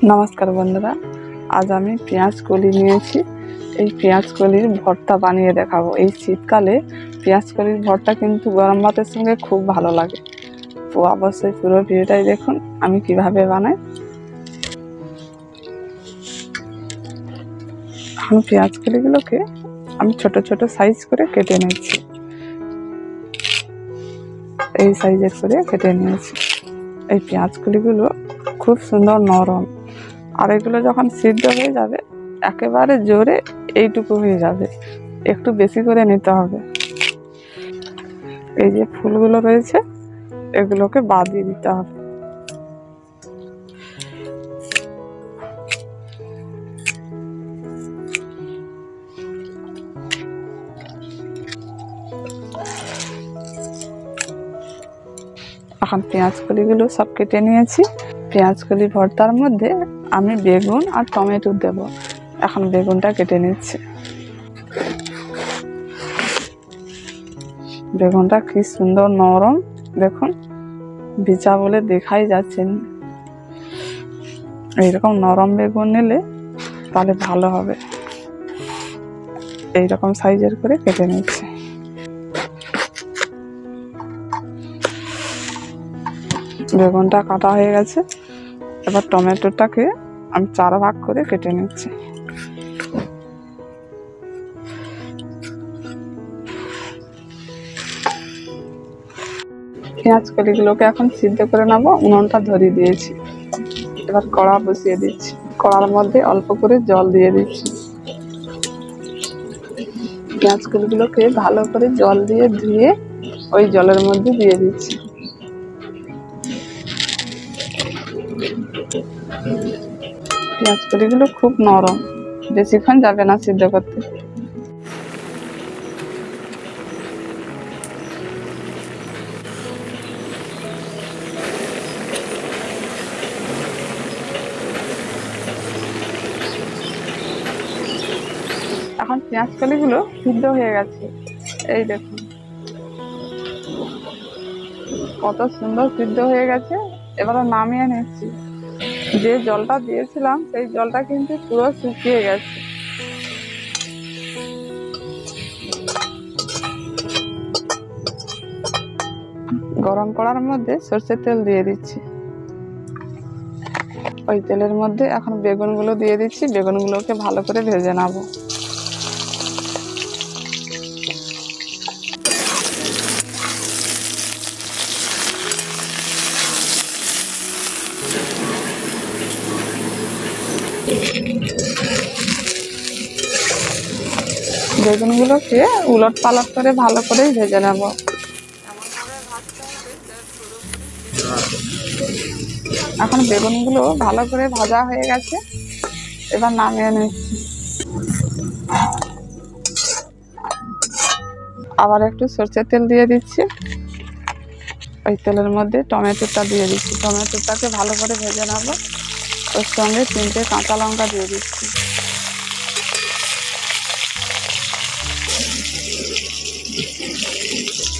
নমস্কার বন্ধুরা, আজ আমি পেঁয়াজ কলি নিয়েছি। এই পেঁয়াজ কলির ভর্তা বানিয়ে দেখাবো। এই শীতকালে পেঁয়াজ কলির ভর্তা কিন্তু গরম ভাতের সঙ্গে খুব ভালো লাগে। তো অবশ্যই পুরো ভিডিওটাই দেখুন আমি কিভাবে বানাই। এখন পেঁয়াজ কলিগুলোকে আমি ছোট ছোট সাইজ করে কেটে নিয়েছি। এই সাইজের করে কেটে নিয়েছি। এই পেঁয়াজ কলিগুলো খুব সুন্দর নরম, আর এগুলো যখন সিদ্ধ হয়ে যাবে একেবারে জোরে এইটুকু হয়ে যাবে, একটু বেশি করে নিতে হবে। এই যে ফুলগুলো রয়েছে এগুলোকে বাদ দিয়ে দিতে হবে। এখন পেঁয়াজ কলিগুলো সব কেটে নিয়েছি। পেঁয়াজ কলি ভর্তার মধ্যে আমি বেগুন আর টমেটো দেব। এখন বেগুনটা কেটে নিচ্ছি। বেগুনটা কি সুন্দর নরম, দেখুন ভিজা বলে দেখাই যাচ্ছে না। এইরকম নরম বেগুন নিলে তাহলে ভালো হবে। এইরকম সাইজের করে কেটে নিচ্ছি। বেগুনটা কাটা হয়ে গেছে। এবার টমেটোটাকে আমি 4 ভাগ করে কেটে নিচ্ছি। পেঁয়াজ কলিগুলোকে এখন সিদ্ধ করে নেব। উনুনটা ধরিয়ে দিয়েছি। এবার কড়া বসিয়ে দিচ্ছি। কড়ার মধ্যে অল্প করে জল দিয়ে দিচ্ছি। পেঁয়াজ কলিগুলোকে ভালো করে জল দিয়ে ধুয়ে ওই জলের মধ্যে দিয়ে দিচ্ছি। পেঁয়াজ কলিগুলো খুব নরম, বেশিক্ষণ যাবে না সিদ্ধ করতে। এখন পেঁয়াজ কলিগুলো সিদ্ধ হয়ে গেছে। এই দেখুন কত সুন্দর সিদ্ধ হয়ে গেছে। এবারে নামিয়ে নিচ্ছি। যে জলটা দিয়েছিলাম সেই জলটা কিন্তু পুরো শুকিয়ে গেছে। গরম কড়ার মধ্যে সরষের তেল দিয়ে দিচ্ছি। ওই তেলের মধ্যে এখন বেগুনগুলো দিয়ে দিচ্ছি। বেগুনগুলোকে ভালো করে ভেজে নেব। বেগুনগুলোকে উলট পালট করে ভালো করে ভেজে নেব। এখন বেগুনগুলো ভালো করে ভাজা হয়ে গেছে। এবার নামিয়ে নিচ্ছি। আবার একটু সরষের তেল দিয়ে দিচ্ছি। ওই তেলের মধ্যে টমেটোটা দিয়ে দিচ্ছি। টমেটোটাকে ভালো করে ভেজে নেব। ওর সঙ্গে 3টে কাঁচা লঙ্কা দিয়ে দিচ্ছি।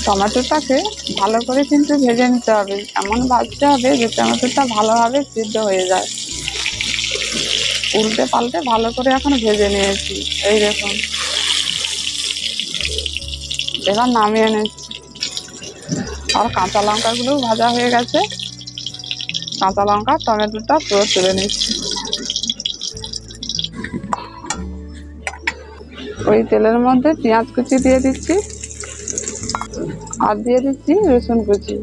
টমেটোটাকে ভালো করে কিন্তু ভেজে নিতে হবে। এমন ভাজতে হবে যে টমেটোটা ভালোভাবে সিদ্ধ হয়ে যায়। উল্টে পাল্টে ভালো করে এখন ভেজে নিয়েছি। এই দেখুন এবার নামিয়ে নিচ্ছি। আর কাঁচা লঙ্কাগুলোও ভাজা হয়ে গেছে। কাঁচা লঙ্কা টমেটোটা পুরো তুলে নিচ্ছি। ওই তেলের মধ্যে পেঁয়াজ কুচি দিয়ে দিচ্ছি আর দিয়ে দিচ্ছি রসুন কুচি।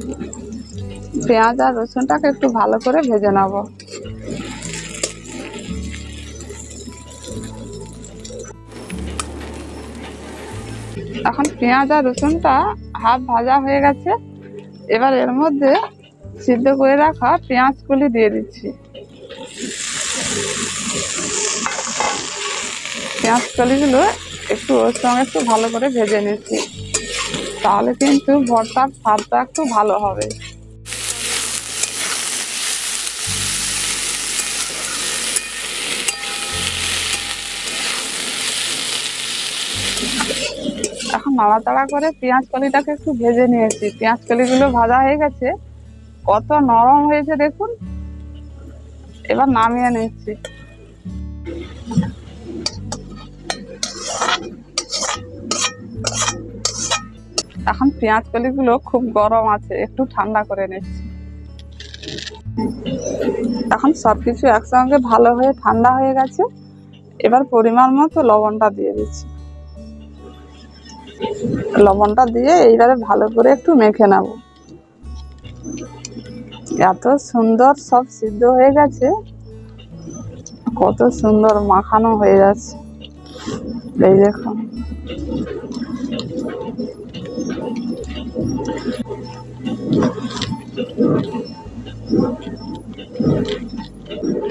পেঁয়াজ আর রসুনটাকে একটু ভালো করে ভেজে নেব। এখন পেঁয়াজ আর রসুনটা হাফ ভাজা হয়ে গেছে। এবার এর মধ্যে সিদ্ধ করে রাখা পেঁয়াজ কলি দিয়ে দিচ্ছি। পেঁয়াজ কলিগুলো একটু ওর সঙ্গে একটু ভালো করে ভেজে নিচ্ছি, তাহলে কিন্তু ভর্তার স্বাদটা একটু ভালো হবে। এখন নাড়াচাড়া করে পেঁয়াজ কলিটাকে একটু ভেজে নিয়েছি। পেঁয়াজ কলিগুলো ভাজা হয়ে গেছে। কত নরম হয়েছে দেখুন। এবার নামিয়ে নিচ্ছি। এখন পেঁয়াজ কলিগুলো খুব গরম আছে, একটু ঠান্ডা করে নিচ্ছি। এখন সবকিছু একসঙ্গে ভালো হয়ে ঠান্ডা হয়ে গেছে। এবার পরিমাণ মতো লবণটা দিয়ে দিচ্ছি। লবণটা দিয়ে এইবারে ভালো করে একটু মেখে নেব। এত সুন্দর সব সিদ্ধ হয়ে গেছে, কত সুন্দর মাখানো হয়ে যাচ্ছে। এই দেখুন,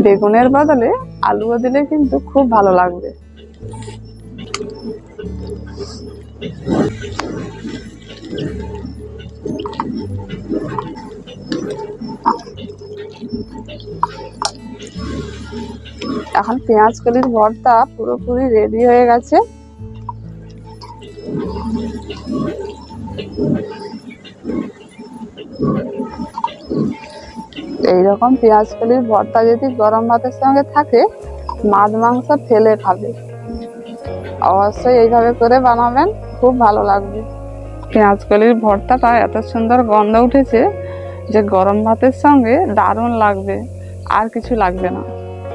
বেগুনের বদলে আলুও দিলে কিন্তু খুব ভালো লাগবে। এখন পেঁয়াজ কলির ভর্তা পুরোপুরি রেডি হয়ে গেছে। এইরকম পেঁয়াজ কলির ভর্তা যদি গরম ভাতের সঙ্গে থাকে, মাছ মাংস ফেলে খাবে। অবশ্যই এইভাবে করে বানাবেন, খুব ভালো লাগবে। পেঁয়াজ কলির ভর্তাটা এত সুন্দর গন্ধ উঠেছে যে গরম ভাতের সঙ্গে দারুণ লাগবে, আর কিছু লাগবে না।